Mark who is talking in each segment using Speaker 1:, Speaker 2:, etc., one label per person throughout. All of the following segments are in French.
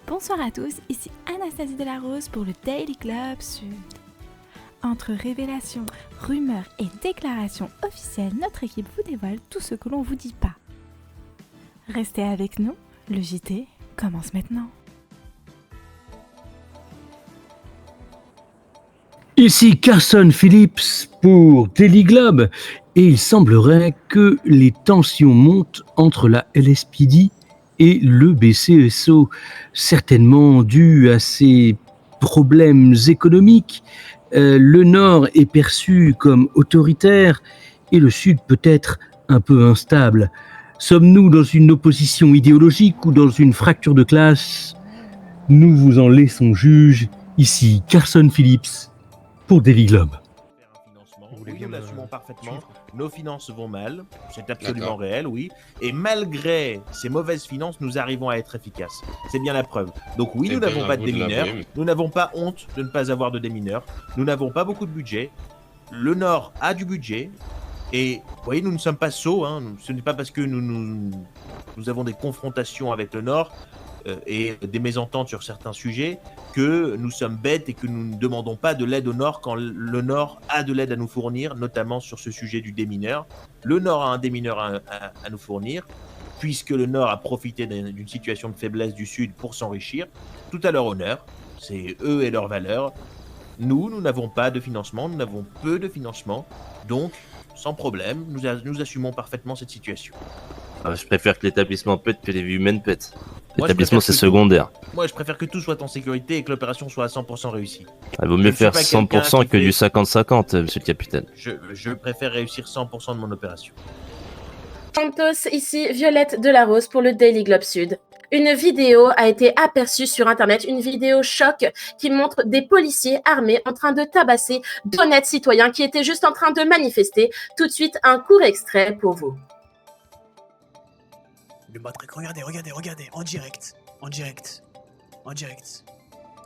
Speaker 1: Bonsoir à tous, ici Anastasie Delarose pour le Daily Globe Sud. Entre révélations, rumeurs et déclarations officielles, notre équipe vous dévoile tout ce que l'on vous dit pas. Restez avec nous, le JT commence maintenant.
Speaker 2: Ici Carson Phillips pour Daily Globe et il semblerait que les tensions montent entre la LSPD et le BCSO, certainement dû à ces problèmes économiques. Le Nord est perçu comme autoritaire et le Sud peut-être un peu instable. Sommes-nous dans une opposition idéologique ou dans une fracture de classe? Nous vous en laissons juge. Ici Carson Phillips pour Daily Globe.
Speaker 3: Oui, nous l'assumons parfaitement. Nos finances vont mal, c'est absolument réel, oui. Et malgré ces mauvaises finances, nous arrivons à être efficaces. C'est bien la preuve. Donc oui, nous n'avons pas de démineurs. Nous n'avons pas honte de ne pas avoir de démineurs. Nous n'avons pas beaucoup de budget. Le Nord a du budget. Et vous voyez, nous ne sommes pas sots. Ce n'est pas parce que nous avons des confrontations avec le Nord et des mésententes sur certains sujets que nous sommes bêtes et que nous ne demandons pas de l'aide au Nord quand le Nord a de l'aide à nous fournir, notamment sur ce sujet du démineur. Le Nord a un démineur à nous fournir, puisque le Nord a profité d'une situation de faiblesse du Sud pour s'enrichir, tout à leur honneur, c'est eux et leurs valeurs. Nous n'avons pas de financement, nous n'avons peu de financement, donc sans problème, nous assumons parfaitement cette situation.
Speaker 4: Ah, je préfère que l'établissement pète que les vies humaines pètent. L'établissement, c'est secondaire.
Speaker 3: Moi, je préfère que tout soit en sécurité et que l'opération soit à 100% réussie.
Speaker 4: Il vaut mieux faire 100% que du 50-50, monsieur le capitaine.
Speaker 3: Je préfère réussir 100% de mon opération.
Speaker 5: Santos, ici Violette Delarose pour le Daily Globe Sud. Une vidéo a été aperçue sur Internet, une vidéo choc qui montre des policiers armés en train de tabasser d'honnêtes citoyens qui étaient juste en train de manifester. Tout de suite, un court extrait pour vous.
Speaker 6: Le matraque, regardez, en direct.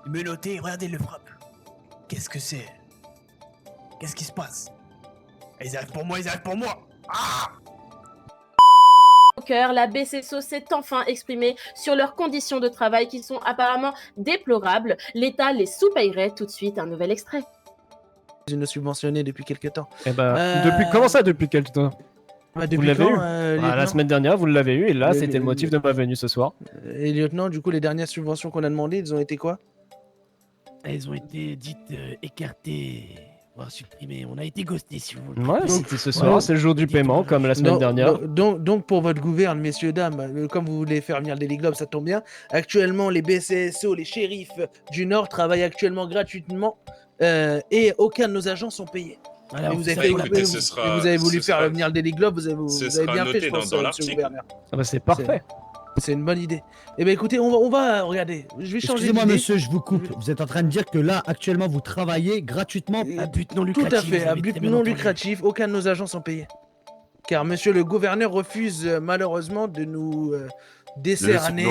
Speaker 6: Menotté, regardez le frappe. Qu'est-ce que c'est? Qu'est-ce qui se passe? Ils arrivent pour moi. Ah!
Speaker 5: Au cœur, la BCSO s'est enfin exprimée sur leurs conditions de travail qui sont apparemment déplorables. L'État les sous-payerait. Tout de suite, un nouvel extrait.
Speaker 7: Ils nous subventionnaient depuis quelques temps.
Speaker 8: Comment ça, depuis quelques temps? Vous l'avez eu la semaine dernière, vous l'avez eu, et là, c'était le motif de ma venue ce soir.
Speaker 7: Et lieutenant, du coup, les dernières subventions qu'on a demandées, elles ont été quoi?
Speaker 6: Elles ont été dites écartées, voire supprimées. On a été ghostés, si vous voulez.
Speaker 8: Ouais, c'était ce soir, c'est le jour du paiement, comme la semaine dernière.
Speaker 7: Donc, pour votre gouverne, messieurs, dames, comme vous voulez faire venir le Daily Globe, ça tombe bien. Actuellement, les BCSO, les shérifs du Nord travaillent actuellement gratuitement et aucun de nos agents sont payés.
Speaker 6: Alors,
Speaker 7: vous avez voulu faire venir le Daily Globe, vous avez bien fait, je pense, monsieur le gouverneur.
Speaker 8: Ah bah c'est parfait.
Speaker 7: C'est une bonne idée. Eh bien écoutez, on va regarder. Je vais changer d'idée.
Speaker 9: Excusez-moi monsieur, je vous coupe. Vous êtes en train de dire que là, actuellement, vous travaillez gratuitement
Speaker 6: à but non lucratif.
Speaker 7: Tout à fait, à but non lucratif. Aucun de nos agents sont payés. Car monsieur le gouverneur refuse malheureusement de nous décerner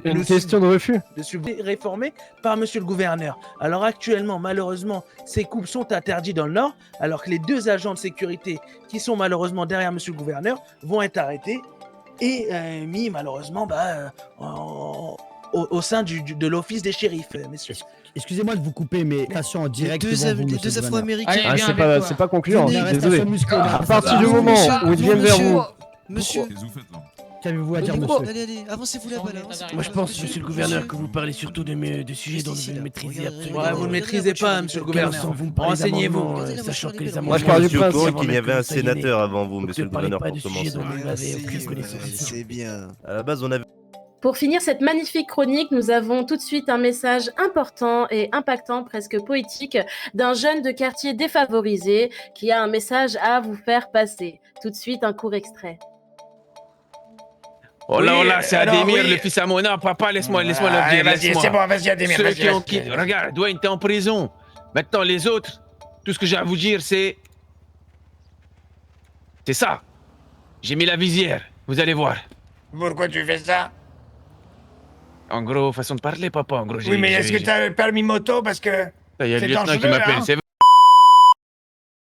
Speaker 8: une question de refus.
Speaker 7: De réformé par monsieur le gouverneur. Alors actuellement, malheureusement, ces coupes sont interdites dans le Nord, alors que les deux agents de sécurité qui sont malheureusement derrière monsieur le gouverneur vont être arrêtés et mis malheureusement au sein de l'office des shérifs, messieurs.
Speaker 9: Excusez-moi de vous couper, mais passion en direct.
Speaker 6: Les deux Afro-Américains.
Speaker 8: C'est pas concluant, désolé.
Speaker 9: À
Speaker 8: partir du moment où ils viennent vers vous.
Speaker 6: Monsieur.
Speaker 9: Qu'avez-vous à dire, monsieur?
Speaker 6: Allez, avancez-vous là-bas.
Speaker 10: Moi, je pense, monsieur le gouverneur, que vous parlez surtout de sujets dont vous ne maîtrisez absolument pas.
Speaker 7: Vous ne maîtrisez pas, monsieur le gouverneur. Renseignez-vous.
Speaker 10: Sachant que les
Speaker 4: Moi, je parle du principe qu'il y avait un sénateur avant vous, monsieur le gouverneur, pour commencer.
Speaker 6: C'est bien.
Speaker 4: À la base, on avait...
Speaker 5: Pour finir cette magnifique chronique, nous avons tout de suite un message important et impactant, presque poétique, d'un jeune de quartier défavorisé qui a un message à vous faire passer. Tout de suite, un court extrait.
Speaker 10: Oh là, c'est Adémir, le fils à Mona. Papa, laisse-moi le dire.
Speaker 6: Vas-y, c'est bon, vas-y, Adémir.
Speaker 10: Regarde, Dwayne, t'es en prison. Maintenant, les autres, tout ce que j'ai à vous dire, c'est ça. J'ai mis la visière, vous allez voir.
Speaker 11: Pourquoi tu fais ça?
Speaker 10: En gros, façon de parler, papa. En gros,
Speaker 11: Oui, mais est-ce que t'as le permis moto parce que...
Speaker 10: Il y a le
Speaker 11: c'est
Speaker 10: lieutenant qui
Speaker 11: dangereux,
Speaker 10: m'appelle,
Speaker 11: hein.
Speaker 10: c'est